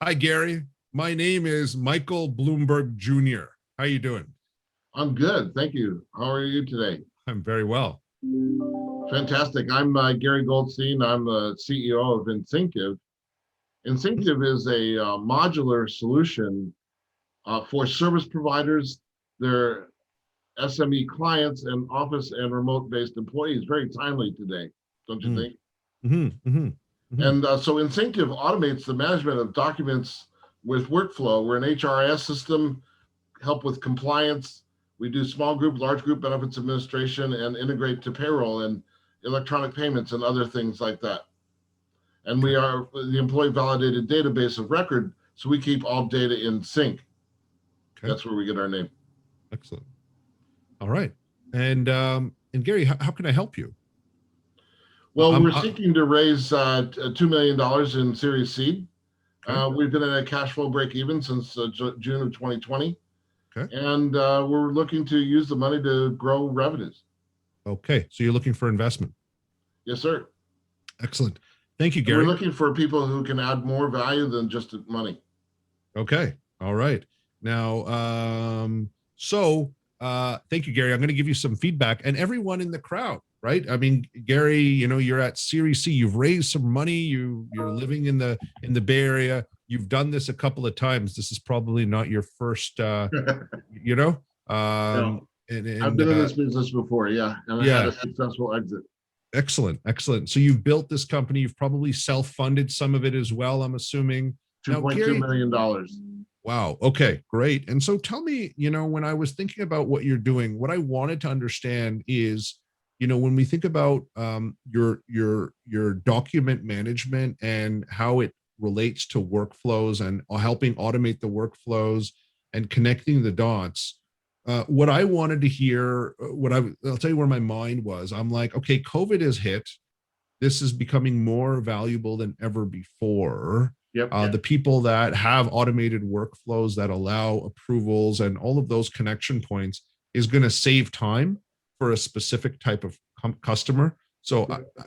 Hi, Gary. My name is Michael Bloomberg Jr. How you doing? I'm good. Thank you. How are you today? I'm very well. Fantastic. I'm Gary Goldstein. I'm the CEO of Insynctive. Insynctive is a modular solution for service providers, their SME clients, and office and remote based employees. Very timely today, don't you Mm, think? hmm hmm hmm And so Insynctive automates the management of documents with workflow. We're an HRIS system, help with compliance. We do small group, large group benefits administration, and integrate to payroll and electronic payments and other things like that. And we Okay. are the employee validated database of record, so we keep all data in sync. Okay. That's where we get our name. Excellent. All right. And Gary, how can I help you? Well, I'm we're seeking to raise $2 million in Series Seed. okay. We've been at a cash flow break even since June of 2020, Okay. and we're looking to use the money to grow revenues. Okay. So you're looking for investment. Yes, sir. Excellent. Thank you, And we're Gary. looking for people who can add more value than just money. Okay. All right. Now, thank you, Gary. I'm going to give you some feedback and everyone in the crowd, right? I mean, Gary, you're at Series C. You've raised some money. You're living in the Bay Area. You've done this a couple of times. This is probably not your first, you know, um, No, and, I've and been in this business before, yeah, and I had yeah, a successful exit. excellent, excellent. So you've built this company. You've probably self-funded some of it as well, I'm assuming. Now, $2.2 Gary, million dollars. wow. Okay, great. And so tell me, when I was thinking about what you're doing, what I wanted to understand is, when we think about your document management and how it relates to workflows and helping automate the workflows and connecting the dots. What I wanted to hear, I'll tell you where my mind was. I'm like, okay, COVID has hit. This is becoming more valuable than ever before. Yep. The people that have automated workflows that allow approvals and all of those connection points is going to save time for a specific type of customer. So,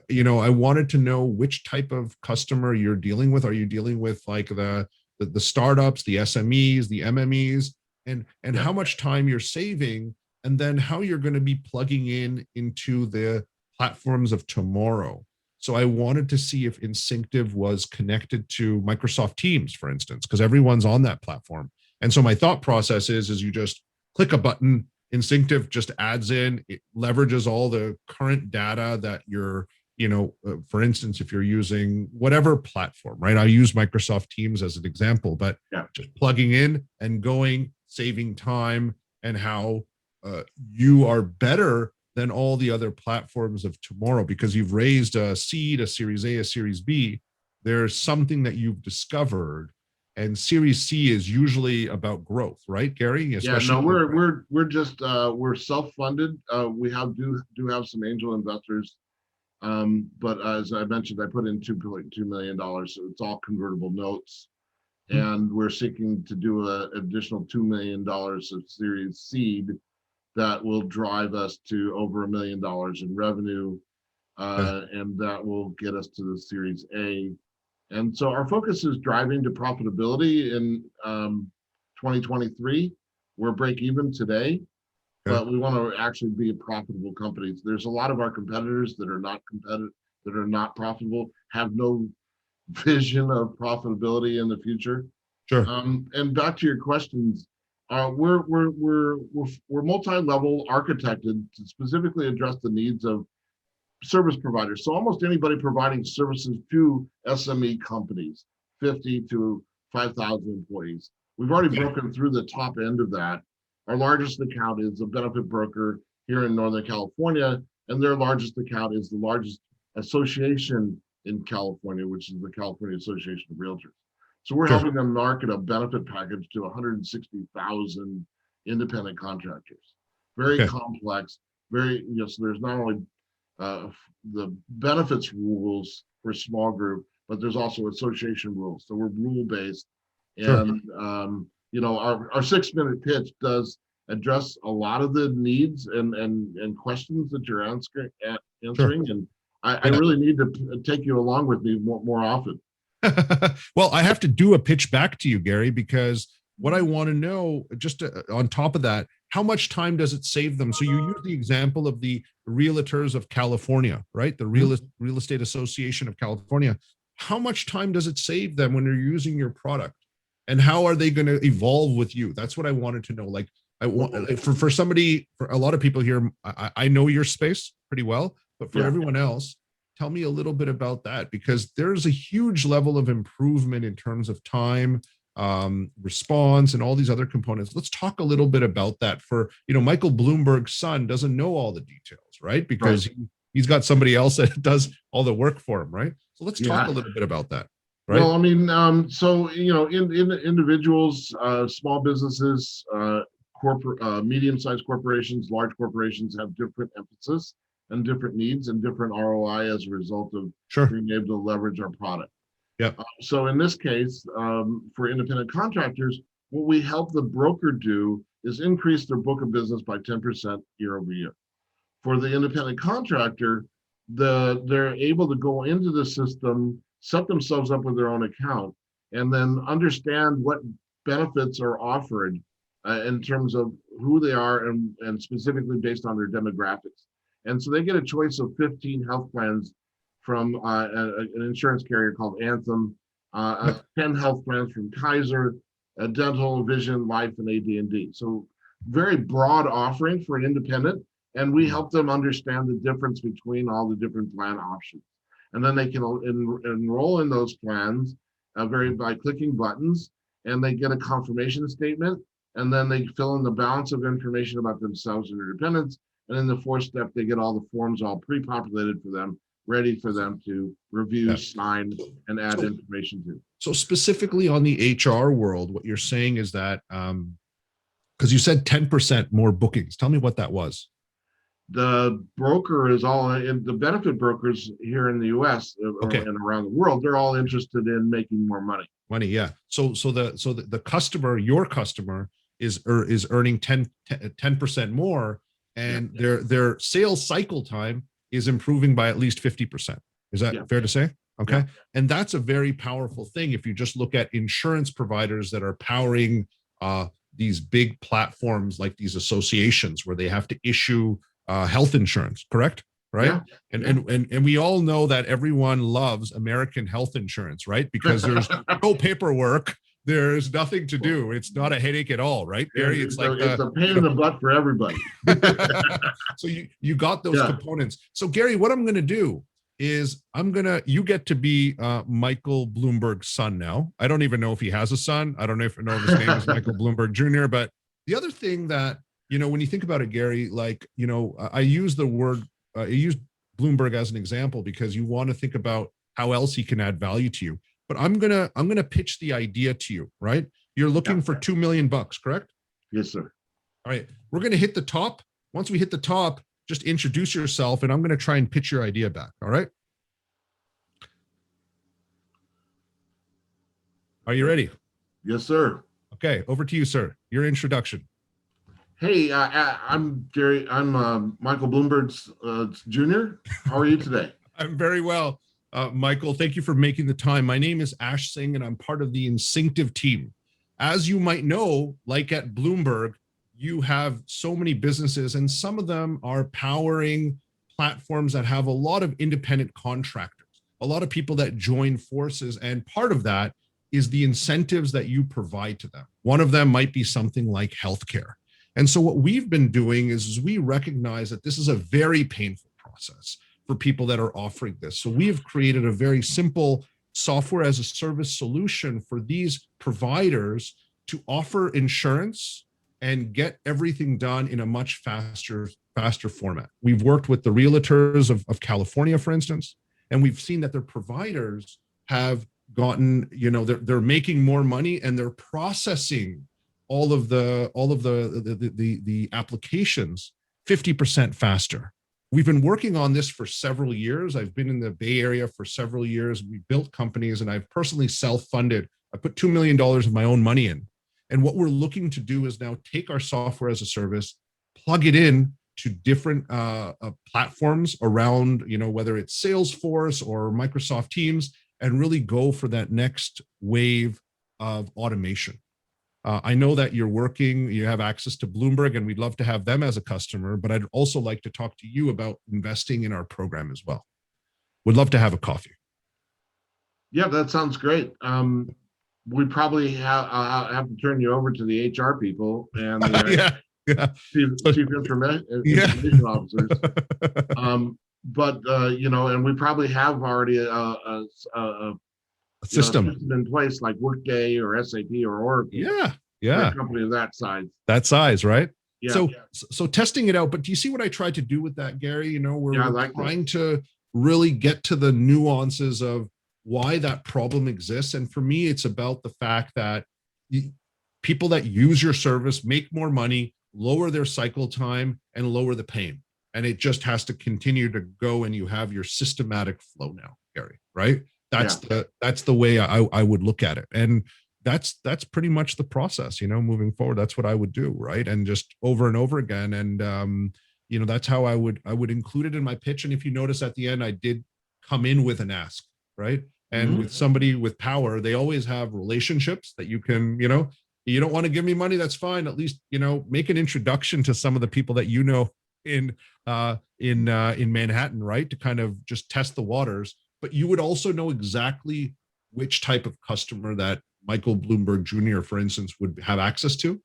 I wanted to know which type of customer you're dealing with. Are you dealing with like the startups, the SMEs, the MMEs, and Yep. how much time you're saving, and then how you're going to be plugging into the platforms of tomorrow. So I wanted to see if Insynctive was connected to Microsoft Teams, for instance, because everyone's on that platform. And so my thought process is you just click a button, Insynctive just adds in, it leverages all the current data that you're, for instance, if you're using whatever platform, right? I use Microsoft Teams as an example, but Yeah. just plugging in and going, saving time, and how you are better than all the other platforms of tomorrow because you've raised a seed, a Series A, a Series B. There's something that you've discovered, and Series C is usually about growth, right, Gary? Yeah. Especially No, when, we're just we're self-funded. We do have some angel investors, but as I mentioned, I put in $2.2 million, so it's all convertible notes, and we're seeking to do an additional $2 million of Series Seed that will drive us to over $1 million in revenue, okay, and that will get us to the Series A. And so our focus is driving to profitability in 2023. We're break even today, okay, but we want to actually be a profitable company. There's a lot of our competitors that are not competitive, that are not profitable, have no vision of profitability in the future. sure, And back to your questions, we're multi-level architected to specifically address the needs of service providers. So almost anybody providing services to SME companies, 50 to 5,000 employees. We've already okay, broken through the top end of that. Our largest account is a benefit broker here in Northern California, and their largest account is the largest association in California, which is the California Association of Realtors. So we're sure, helping them market a benefit package to 160,000 independent contractors. Very okay, complex, so there's not only uh, the benefits rules for small group, but there's also association rules. So we're rule based, sure, and our 6 minute pitch does address a lot of the needs and questions that you're sure. answering. And I Yeah. really need to take you along with me more often. Well, I have to do a pitch back to you, Gary, because what I want to know, just on top of that, how much time does it save them? So you use the example of the realtors of California, right? The real estate association of California. How much time does it save them when they're using your product? And how are they going to evolve with you? That's what I wanted to know. Like, I want for somebody, for a lot of people here, I know your space pretty well, but for Yeah. everyone else, tell me a little bit about that, because there's a huge level of improvement in terms of time, response, and all these other components. Let's talk a little bit about that. For, Michael Bloomberg's son doesn't know all the details, right? Right. Because he's got somebody else that does all the work for him, right? So let's talk a Yeah. little bit about that, right? Well, I mean, so in individuals, small businesses, corporate, medium-sized corporations, large corporations have different emphasis and different needs and different ROI as a result of Sure. being able to leverage our product. Yep. So in this case, for independent contractors, what we help the broker do is increase their book of business by 10% year over year. For the independent contractor, they're able to go into the system, set themselves up with their own account, and then understand what benefits are offered in terms of who they are and specifically based on their demographics. And so they get a choice of 15 health plans from an insurance carrier called Anthem, Yep. 10 health plans from Kaiser, dental, vision, life, and AD&D. So very broad offering for an independent, and we help them understand the difference between all the different plan options. And then they can enroll in those plans by clicking buttons, and they get a confirmation statement, and then they fill in the balance of information about themselves and their dependents. And in the fourth step, they get all the forms all pre-populated for them, ready for them to review, Yep. sign, and add So, information to. so specifically on the HR world, what you're saying is that, because you said 10% more bookings. Tell me what that was. The broker is all in the benefit brokers here in the US Okay. and around the world. They're all interested in making more money. Money, yeah. So the customer, your customer, is earning 10% more, Yeah. and their sales cycle time is improving by at least 50%. Is that Yeah. fair to say? Okay. Yeah. And that's a very powerful thing if you just look at insurance providers that are powering these big platforms like these associations where they have to issue health insurance, correct? Right. Yeah. And, Yeah. and we all know that everyone loves American health insurance, right? Because there's no paperwork, there's nothing to do. It's not a headache at all, right, Gary? It's like it's a pain in the butt for everybody. so you got those Yeah. components. So Gary, what I'm going to do is you get to be Michael Bloomberg's son now. I don't even know if he has a son. I don't know if his name is Michael Bloomberg Jr. But the other thing that, when you think about it, Gary, like, I use the word, I use Bloomberg as an example because you want to think about how else he can add value to you. But I'm gonna pitch the idea to you, right? You're looking Yeah. for $2 million, correct? Yes, sir. All right, we're gonna hit the top. Once we hit the top, just introduce yourself, and I'm gonna try and pitch your idea back. All right? Are you ready? Yes, sir. Okay, over to you, sir. Your introduction. Hey, I'm Gary. I'm Michael Bloomberg's Jr. How are you today? I'm very well, Michael. Thank you for making the time. My name is Ash Singh, and I'm part of the Insynctive team. As you might know, like at Bloomberg, you have so many businesses, and some of them are powering platforms that have a lot of independent contractors, a lot of people that join forces. And part of that is the incentives that you provide to them. One of them might be something like healthcare. And so what we've been doing is we recognize that this is a very painful process for people that are offering this. So we have created a very simple software as a service solution for these providers to offer insurance and get everything done in a much faster format. We've worked with the realtors of California, for instance, and we've seen that their providers have gotten, they're making more money, and they're processing all of the applications 50% faster. We've been working on this for several years. I've been in the Bay Area for several years. We built companies, and I've personally self-funded. I put $2 million of my own money in. And what we're looking to do is now take our software as a service, plug it in to different platforms around, whether it's Salesforce or Microsoft Teams, and really go for that next wave of automation. I know that you have access to Bloomberg, and we'd love to have them as a customer, but I'd also like to talk to you about investing in our program as well. Would love to have a coffee. Yeah, that sounds great. We probably have to turn you over to the HR people and the yeah. chief information officers. But and we probably have already a system in place like Workday or SAP or Oracle. Yeah. For a company of that size. Right? Yeah. So testing it out. But do you see what I tried to do with that, Gary? We're trying to really get to the nuances of why that problem exists. And for me, it's about the fact that people that use your service make more money, lower their cycle time, and lower the pain. And it just has to continue to go, and you have your systematic flow now, Gary, right? That's the way I would look at it. And that's pretty much the process, moving forward. That's what I would do, right? And just over and over again. And that's how I would include it in my pitch. And if you notice at the end, I did come in with an ask, right? And with somebody with power, they always have relationships that you can, you don't want to give me money, that's fine. At least, make an introduction to some of the people that in Manhattan, right? To kind of just test the waters. But you would also know exactly which type of customer that Michael Bloomberg Jr., for instance, would have access to.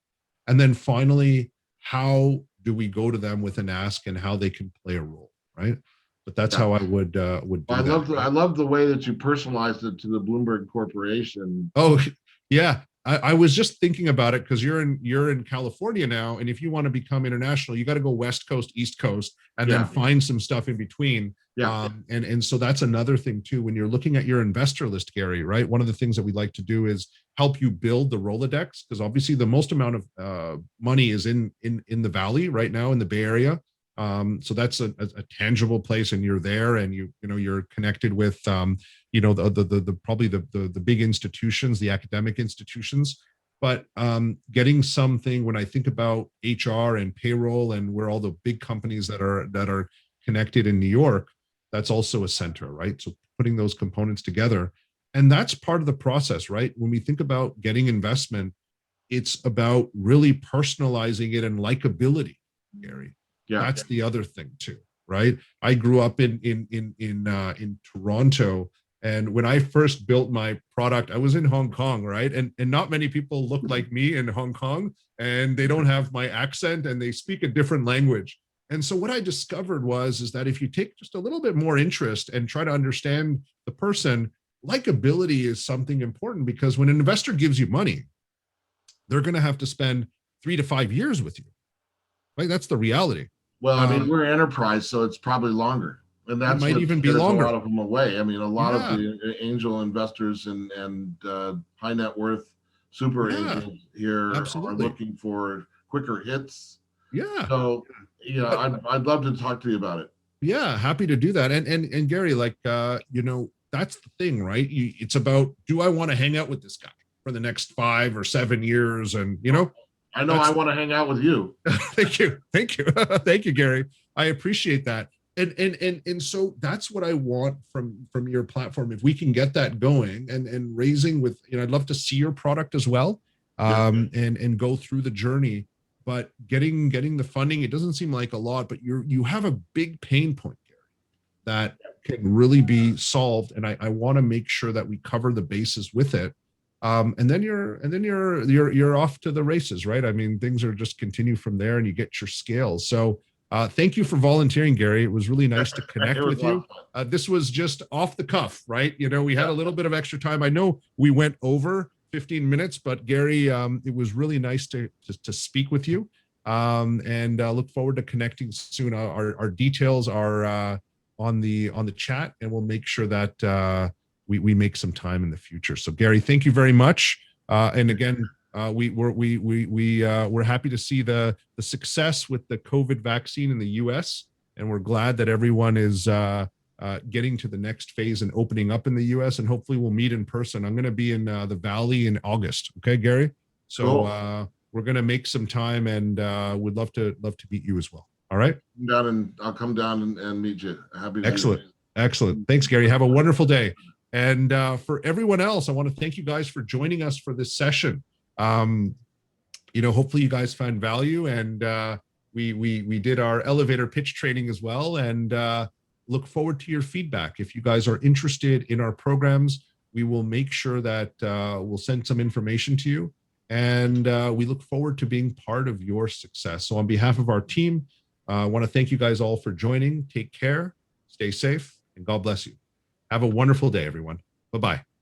And then finally, how do we go to them with an ask and how they can play a role, right? But that's how I would do I love the way that you personalized it to the Bloomberg Corporation. Oh, yeah. I was just thinking about it because you're in California now, and if you want to become international, you got to go West Coast, East Coast, and then find some stuff in between. And so that's another thing too. When you're looking at your investor list, Gary, right? One of the things that we like to do is help you build the Rolodex, because obviously the most amount of money is in the Valley right now, in the Bay Area. So that's a tangible place, and you're there, and you're connected with probably the big institutions, the academic institutions. But getting something, when I think about HR and payroll and where all the big companies that are connected in New York, that's also a center, right? So putting those components together, and that's part of the process, right? When we think about getting investment, it's about really personalizing it and likability, Gary. That's the other thing too, right? I grew up in Toronto, and when I first built my product, I was in Hong Kong, right? And not many people look like me in Hong Kong, and they don't have my accent, and they speak a different language. And so what I discovered is that if you take just a little bit more interest and try to understand the person, likability is something important, because when an investor gives you money, they're going to have to spend 3 to 5 years with you, right? That's the reality. Well, I mean, we're enterprise, so it's probably longer. And that might even be longer. A lot of them away. I mean, a lot of the angel investors and high net worth super angels here are looking for quicker hits. Yeah. So, I'd love to talk to you about it. Yeah, happy to do that. And Gary, that's the thing, right? It's about, do I want to hang out with this guy for the next 5 or 7 years? And I know I want to hang out with you. Thank you. Thank you, Gary. I appreciate that. And so that's what I want from your platform. If we can get that going and raising with, I'd love to see your product as well, and go through the journey. But getting the funding, it doesn't seem like a lot, but you have a big pain point, Gary, that can really be solved. And I want to make sure that we cover the bases with it. And then you're off to the races, right? I mean, things are just continue from there, and you get your scales. So thank you for volunteering, Gary. It was really nice to connect with you. This was just off the cuff, right? We had a little bit of extra time. I know we went over 15 minutes, but Gary, it was really nice to speak with you. And look forward to connecting soon. Our details are on the chat, and we'll make sure that we make some time in the future. So Gary, thank you very much. And again, we're happy to see the success with the COVID vaccine in the US, and we're glad that everyone is getting to the next phase and opening up in the US, and hopefully we'll meet in person. I'm going to be in the Valley in August. Okay, Gary? So cool. We're going to make some time, and would love to meet you as well. All right. I'll come down and meet you. Happy to Excellent. Thanks, Gary. Have a wonderful day. And for everyone else, I want to thank you guys for joining us for this session. Um, hopefully you guys found value, and we did our elevator pitch training as well, and look forward to your feedback. If you guys are interested in our programs, we will make sure that we'll send some information to you, and we look forward to being part of your success. So on behalf of our team, I want to thank you guys all for joining. Take care, stay safe, and God bless you. Have a wonderful day, everyone. Bye-bye.